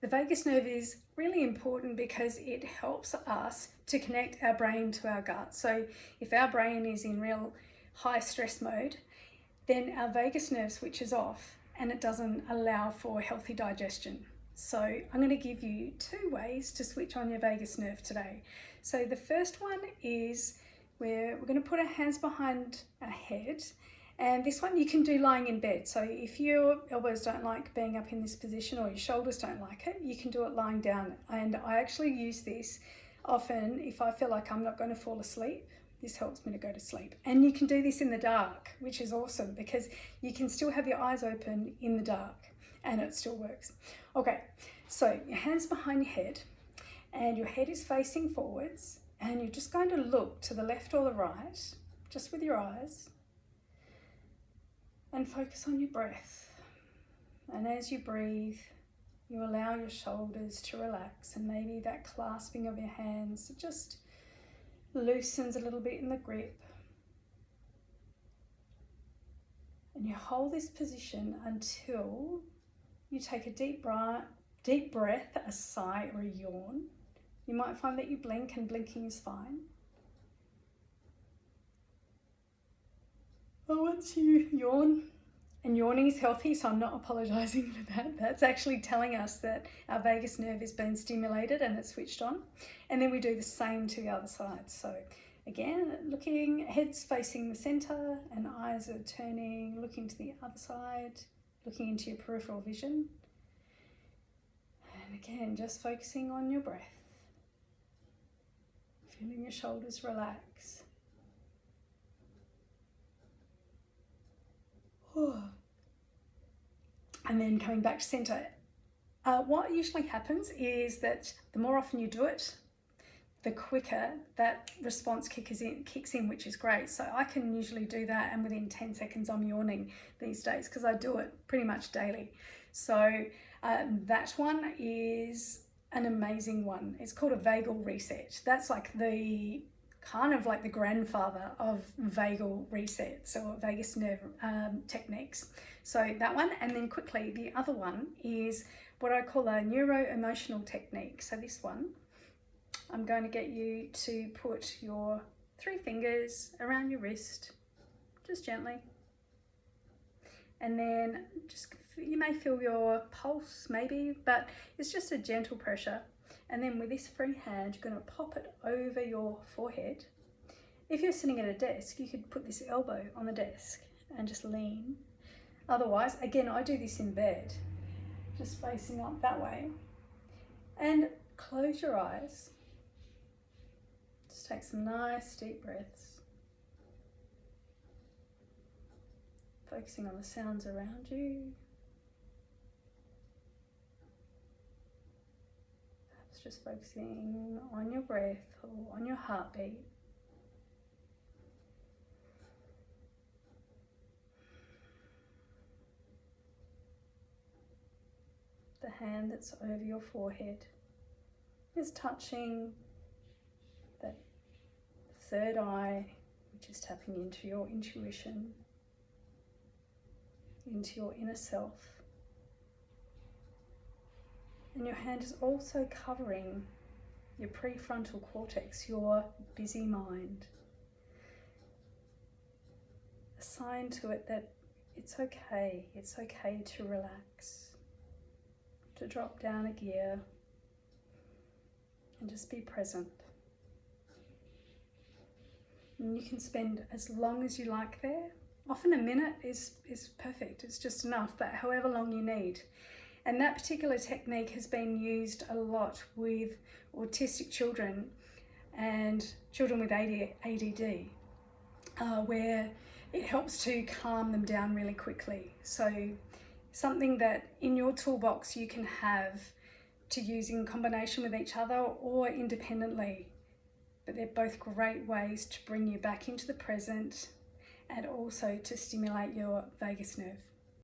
The vagus nerve is really important because it helps us to connect our brain to our gut. So if our brain is in real high stress mode, then our vagus nerve switches off and it doesn't allow for healthy digestion. So I'm going to give you 2 ways to switch on your vagus nerve today. So the first one is where we're going to put our hands behind our head, and this one you can do lying in bed. So if your elbows don't like being up in this position or your shoulders don't like it, you can do it lying down. And I actually use this often if I feel like I'm not going to fall asleep. This helps me to go to sleep. And you can do this in the dark, which is awesome because you can still have your eyes open in the dark and it still works. Okay, so your hands behind your head and your head is facing forwards, and you're just going to look to the left or the right, just with your eyes, and focus on your breath. And as you breathe, you allow your shoulders to relax, and maybe that clasping of your hands just loosens a little bit in the grip. And you hold this position until you take a deep breath, a sigh or a yawn. You might find that you blink, and blinking is fine. Well, once you yawn, and yawning is healthy, so I'm not apologising for that. That's actually telling us that our vagus nerve is being stimulated and it's switched on. And then we do the same to the other side. So again, looking, head's facing the centre and eyes are turning, looking to the other side, looking into your peripheral vision. And again, just focusing on your breath. Feeling your shoulders relax. And then coming back to centre. What usually happens is that the more often you do it, the quicker that response kicks in, which is great. So I can usually do that, and within 10 seconds I'm yawning these days because I do it pretty much daily. So that one is an amazing one. It's called a vagal reset. That's like the kind of like the grandfather of vagal resets or vagus nerve techniques. So that one, and then quickly the other one is what I call a neuro-emotional technique. So this one, I'm going to get you to put your 3 fingers around your wrist, just gently, and then just, you may feel your pulse maybe, but it's just a gentle pressure. And then with this free hand, you're going to pop it over your forehead. If you're sitting at a desk, you could put this elbow on the desk and just lean. Otherwise, again, I do this in bed, just facing up that way. And close your eyes. Just take some nice deep breaths. Focusing on the sounds around you. Perhaps just focusing on your breath or on your heartbeat. The hand that's over your forehead is touching that third eye, which is tapping into your intuition, into your inner self. And your hand is also covering your prefrontal cortex, your busy mind. A sign to it that it's okay to relax, to drop down a gear and just be present. And you can spend as long as you like there. Often a minute is perfect, it's just enough, but however long you need. And that particular technique has been used a lot with autistic children and children with ADD, where it helps to calm them down really quickly. So something that in your toolbox you can have to use in combination with each other or independently, but they're both great ways to bring you back into the present and also to stimulate your vagus nerve.